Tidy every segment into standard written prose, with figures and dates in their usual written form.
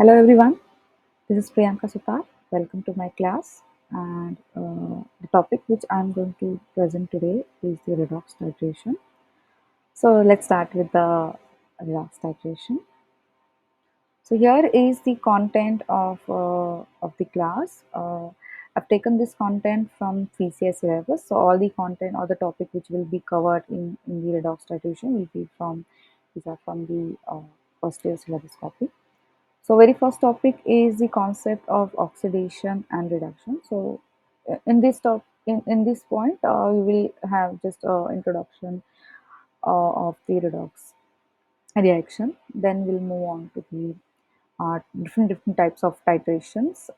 Hello everyone, this is Priyanka Sutar. Welcome to my class. And the topic which I am going to present today is the redox titration. So let's start with the redox titration. So here is the content of the class. I've taken this content from PCS syllabus. So all the content or the topic which will be covered in the redox titration will be from these are from the first year syllabus copy. So very first topic is the concept of oxidation and reduction. So in this point, we will have just introduction of the redox reaction. Then we'll move on to the different types of titrations,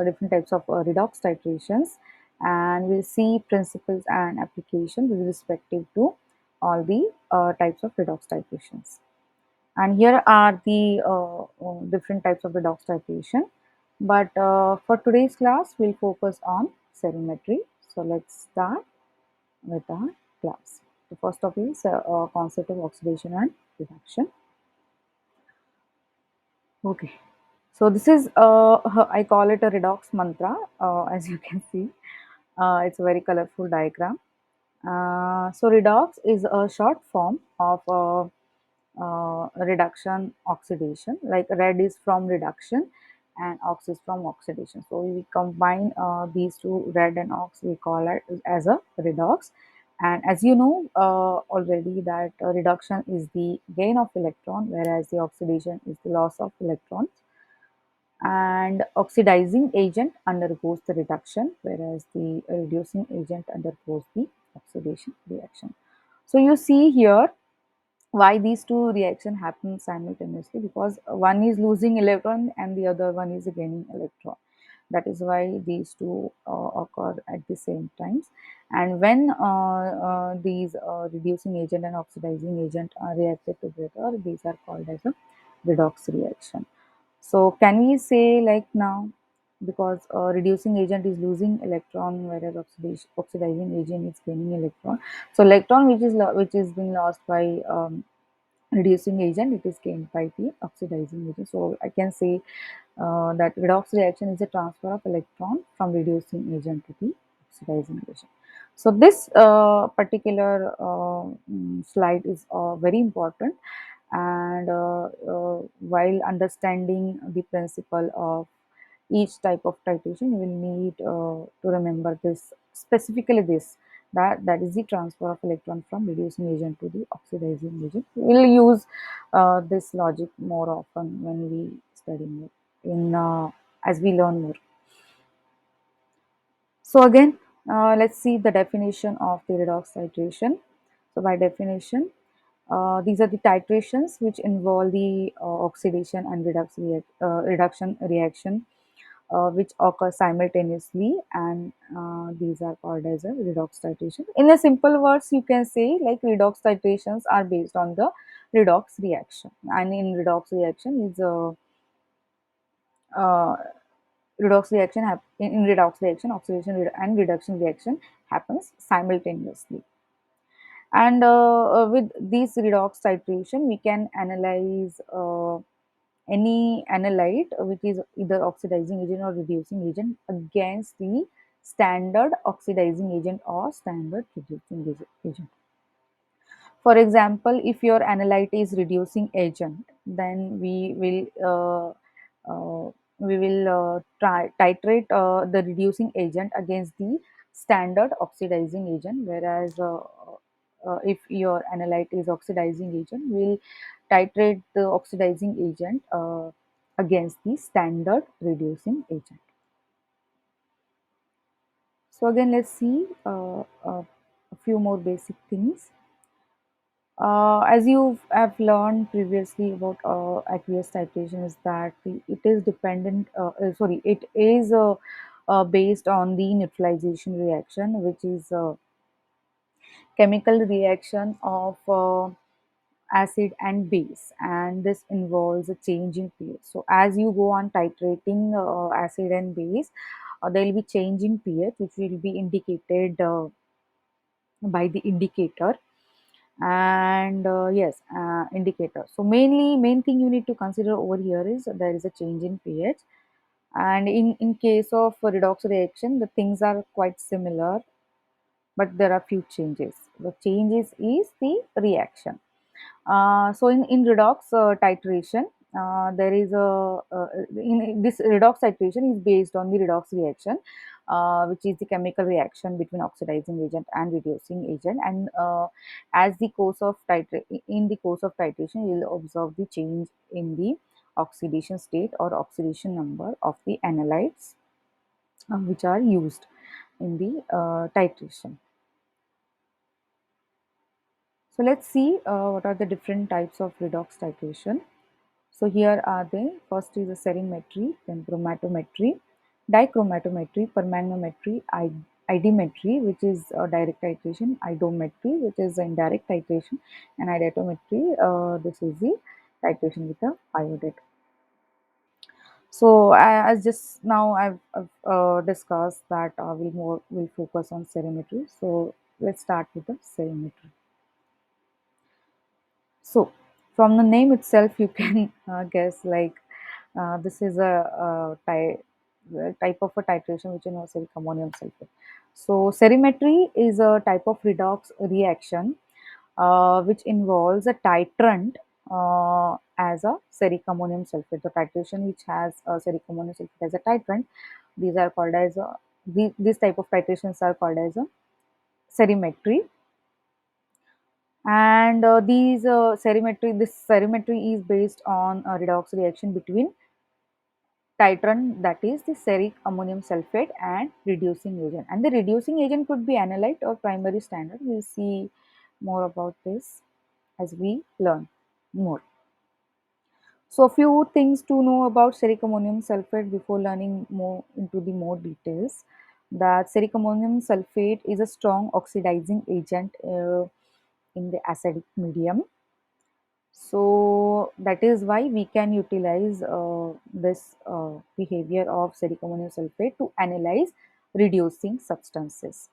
different types of redox titrations, and we'll see principles and application with respective to all the types of redox titrations. And here are the different types of redox titration. But for today's class, we'll focus on serimetry. So let's start with our class. The first topic is concept of oxidation and reduction. Okay. So this is I call it a redox mantra. As you can see, it's a very colorful diagram. So redox is a short form of reduction oxidation. Like red is from reduction and ox is from oxidation. So we combine these two, red and ox, we call it as a redox. And as you know already that reduction is the gain of electron, whereas the oxidation is the loss of electrons. And oxidizing agent undergoes the reduction, whereas the reducing agent undergoes the oxidation reaction. So you see here why these two reactions happen simultaneously, because one is losing electron and the other one is gaining electron. That is why these two occur at the same times. And when these reducing agent and oxidizing agent are reacted together, these are called as a redox reaction. So can we say like now, because reducing agent is losing electron, whereas oxidizing agent is gaining electron. So electron which is being lost by reducing agent, it is gained by the oxidizing agent. So I can say that redox reaction is a transfer of electron from reducing agent to the oxidizing agent. So this particular slide is very important, and while understanding the principle of each type of titration, you will need to remember this, specifically this, that is the transfer of electron from reducing agent to the oxidizing agent. We will use this logic more often when we study more in as we learn more. So again, let's see the definition of the redox titration. So by definition, these are the titrations which involve the oxidation and reduction reaction which occur simultaneously, and these are called as a redox titration. In a simple words, you can say like redox titrations are based on the redox reaction, and in redox reaction is uh, in redox reaction, and reduction reaction happens simultaneously. And with these redox titration, we can analyze any analyte which is either oxidizing agent or reducing agent against the standard oxidizing agent or standard reducing agent. For example, if your analyte is reducing agent, then we will titrate the reducing agent against the standard oxidizing agent, whereas if your analyte is oxidizing agent, we'll titrate the oxidizing agent against the standard reducing agent. So again, let's see a few more basic things. As you have learned previously about aqueous titration, is that it is dependent, sorry, it is based on the neutralization reaction, which is chemical reaction of acid and base, and this involves a change in pH. So as you go on titrating acid and base, there will be change in pH which will be indicated by the indicator. And yes, indicator. So mainly main thing you need to consider over here is there is a change in pH, and in case of a redox reaction the things are quite similar, but there are few changes. The changes is the reaction. So in redox titration, there is in this redox titration is based on the redox reaction, which is the chemical reaction between oxidizing agent and reducing agent. And as the course of in the course of titration, you will observe the change in the oxidation state or oxidation number of the analytes which are used in the titration. So let's see what are the different types of redox titration. So here are they. First is the serimetry, then chromatometry, dichromatometry, permanometry, idimetry, which is direct titration, iodometry, which is indirect titration, and iodometry. This is the titration with the iodide. So as just now I've discussed that we'll focus on serimetry. So let's start with the serimetry. So, from the name itself, you can guess like this is a type of a titration which involves ammonium sulfate. So, serimetry is a type of redox reaction which involves a titrant as a seric ammonium sulfate. The titration which has seric ammonium sulfate as a titrant, these are called as these type of titrations are called as a serimetry. And this serimetry is based on a redox reaction between titrant, that is the seric ammonium sulfate, and reducing agent. And the reducing agent could be analyte or primary standard. We'll see more about this as we learn more. So a few things to know about seric ammonium sulfate before learning more into the more details. That seric ammonium sulfate is a strong oxidizing agent in the acidic medium. So that is why we can utilize this behavior of seric ammonium sulfate to analyze reducing substances.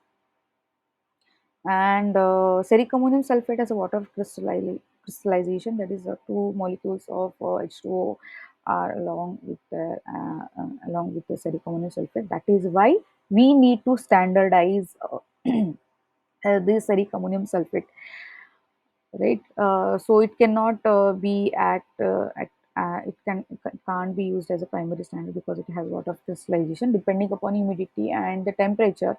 And seric ammonium sulfate has a water crystallization, that is two molecules of H2O are along with the seric ammonium sulfate. That is why we need to standardize this seric ammonium sulfate, right? So it cannot be at it can't be used as a primary standard because it has a lot of crystallization. Depending upon humidity and the temperature,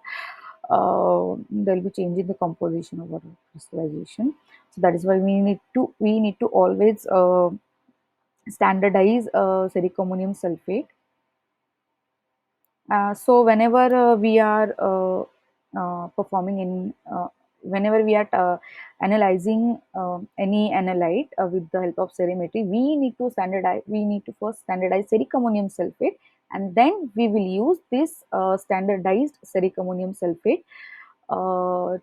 there will be change in the composition of water crystallization. So that is why we need to always standardize seric ammonium sulfate. So whenever we are performing in whenever we are analyzing any analyte with the help of serimetry, we need to first standardize seric ammonium sulfate, and then we will use this standardized seric ammonium sulfate uh,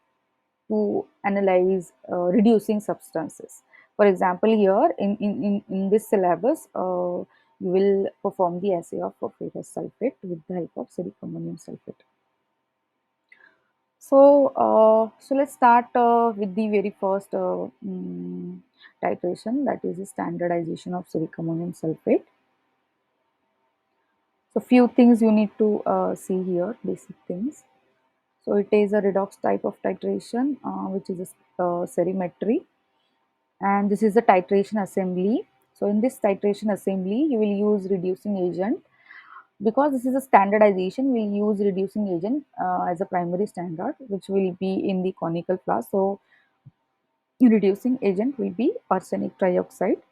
to analyze reducing substances. For example, here in this syllabus, you will perform the assay of ferrous sulfate with the help of seric ammonium sulfate. So let's start with the very first titration, that is the standardization of seric ammonium sulfate. So few things you need to see here, basic things. So it is a redox type of titration, which is a serimetry, and this is the titration assembly. So in this titration assembly, you will use reducing agent. Because this is a standardization, we'll use reducing agent as a primary standard, which will be in the conical flask. So reducing agent will be arsenic trioxide.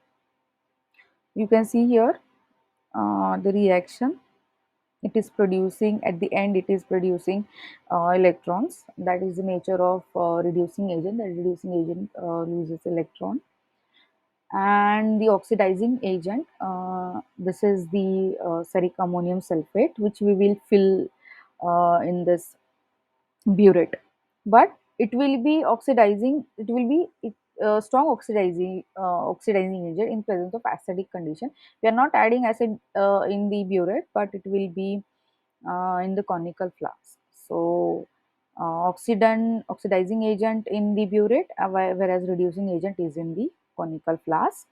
You can see here the reaction. It is producing, at the end it is producing electrons. That is the nature of reducing agent. The reducing agent loses electron. And the oxidizing agent, this is the seric ammonium sulfate, which we will fill in this burette, but it will be oxidizing, it will be strong oxidizing agent in presence of acidic condition. We are not adding acid in the burette, but it will be in the conical flask. So oxidizing agent in the burette, whereas reducing agent is in the conical flask.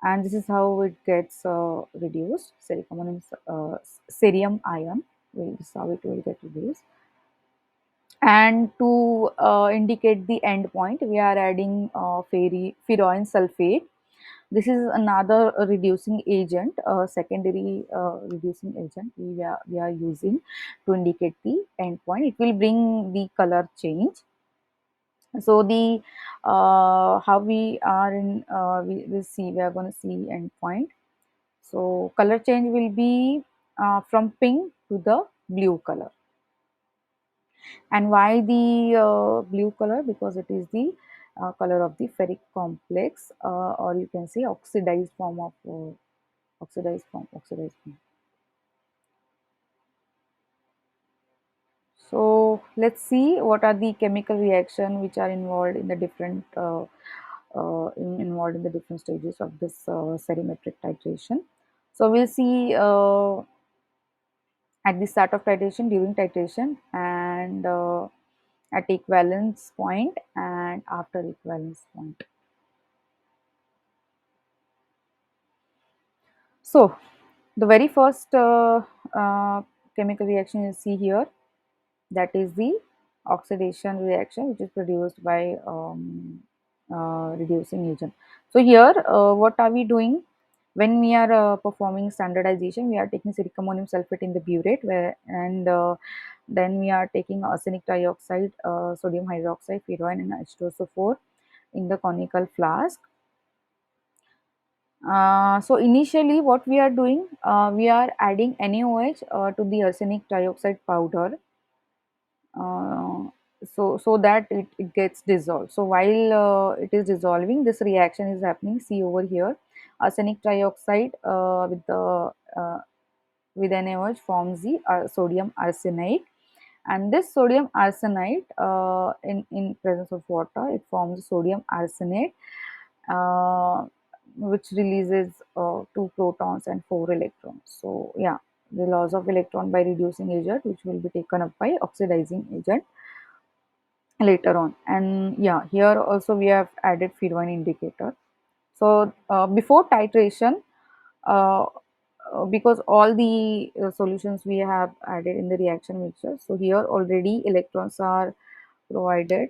And this is how it gets reduced. Cerium ion, this is how it will get reduced. And to indicate the end point, we are adding ferroin sulfate. This is another reducing agent, secondary reducing agent we are using to indicate the end point. It will bring the color change. So the how we are in we will see, we are going to see end point. So color change will be from pink to the blue color. And why the blue color? Because it is the color of the ferric complex, or you can say oxidized form. So let's see what are the chemical reaction which are involved in the different involved in the different stages of this serimetric titration. So we'll see at the start of titration, during titration, and at equivalence point and after equivalence point. So the very first uh, chemical reaction you see here, that is the oxidation reaction, which is produced by reducing agent. So here what are we doing? When we are performing standardization, we are taking sodium ammonium sulfate in the burette, and then we are taking arsenic trioxide, sodium hydroxide, ferroin, and H2SO4 in the conical flask. So initially what we are doing, we are adding NaOH to the arsenic trioxide powder, uh, so that it gets dissolved. So while it is dissolving, this reaction is happening. See over here, arsenic trioxide with NaOH forms the sodium arsenite, and this sodium arsenite in presence of water, it forms sodium arsenate, uh, which releases 2 protons and 4 electrons. So yeah, the loss of electron by reducing agent, which will be taken up by oxidizing agent later on. And yeah, here also we have added ferroin indicator. So before titration, uh, because all the solutions we have added in the reaction mixture, so here already electrons are provided.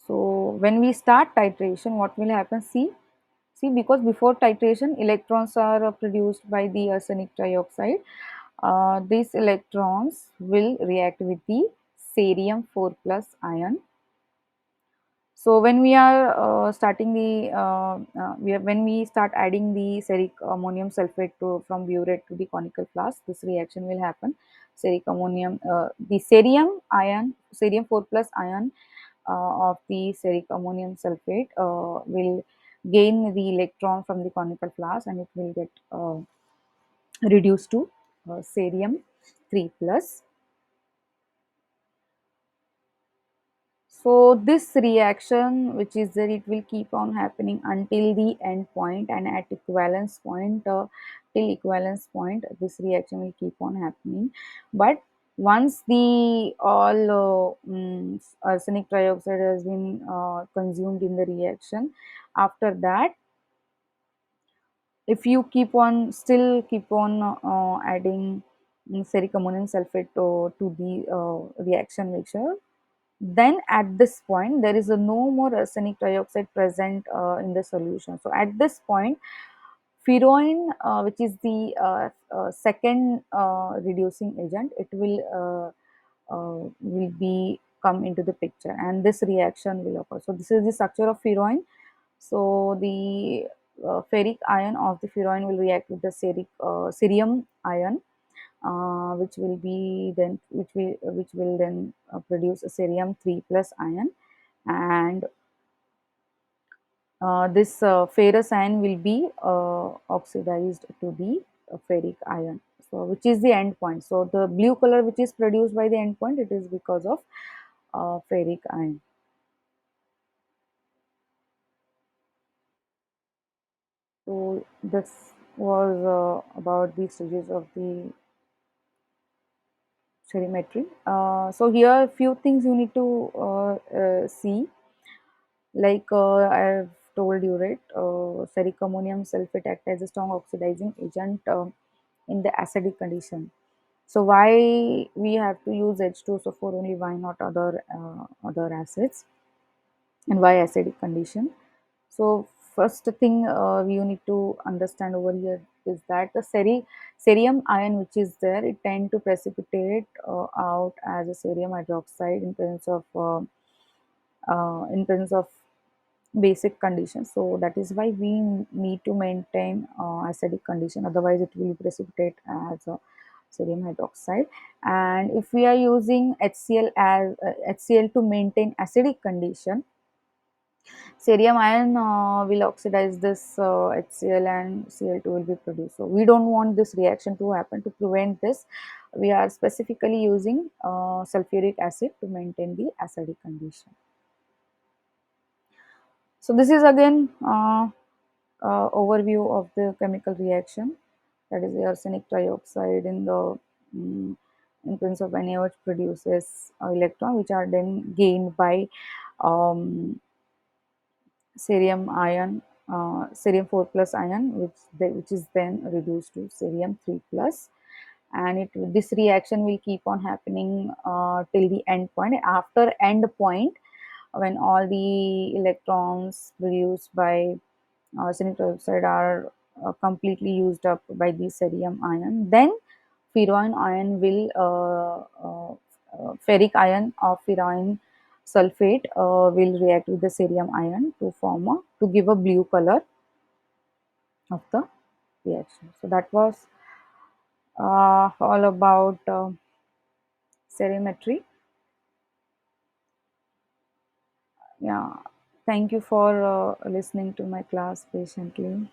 So when we start titration, what will happen? See, because before titration, electrons are produced by the arsenic trioxide. These electrons will react with the cerium 4 plus ion. So when we are starting the when we start adding the ferric ammonium sulfate from burette to the conical flask, this reaction will happen. The cerium ion, cerium 4 plus ion of the ferric ammonium sulfate will gain the electron from the conical flask, and it will get reduced to cerium 3 plus. So this reaction, which is there, it will keep on happening until the end point, and at equivalence point, till equivalence point, this reaction will keep on happening. But once the all arsenic trioxide has been consumed in the reaction, after that, if you keep on adding ferric ammonium sulfate to the reaction mixture, then at this point there is a no more arsenic trioxide present in the solution. So at this point, ferroin, which is the second reducing agent, it will be come into the picture, and this reaction will occur. So this is the structure of ferroin. So the ferric ion of the ferroin will react with the cerium ion, which will then produce a cerium 3 plus ion, and this ferrous ion will be oxidized to the ferric ion, so which is the end point. So the blue color which is produced by the end point, it is because of ferric ion. So this was about the stages of the Serimetry. So here few things you need to see, like I've told you, right? Ferric ammonium sulfate act as a strong oxidizing agent in the acidic condition. So why we have to use H2SO for only, why not other acids, and why acidic condition? So first thing you need to understand over here is that the cerium ion which is there, it tend to precipitate out as a cerium hydroxide in presence of basic conditions. So that is why we need to maintain acidic condition, otherwise it will precipitate as a sodium hydroxide. And if we are using HCl to maintain acidic condition, cerium ion will oxidize this HCl and Cl2 will be produced. So we don't want this reaction to happen. To prevent this, we are specifically using sulfuric acid to maintain the acidic condition. So this is again overview of the chemical reaction, that is the arsenic trioxide in the um, in presence of NaOH produces electron which are then gained by um, cerium ion, cerium 4 plus ion, which is then reduced to cerium 3 plus, and this reaction will keep on happening till the end point. After end point, when all the electrons produced by arsenic dioxide are completely used up by the cerium ion, then ferroin ion will ferric ion of ferroin sulfate will react with the cerium ion to form to give a blue color of the reaction. So that was all about serimetry. Yeah, thank you for listening to my class patiently.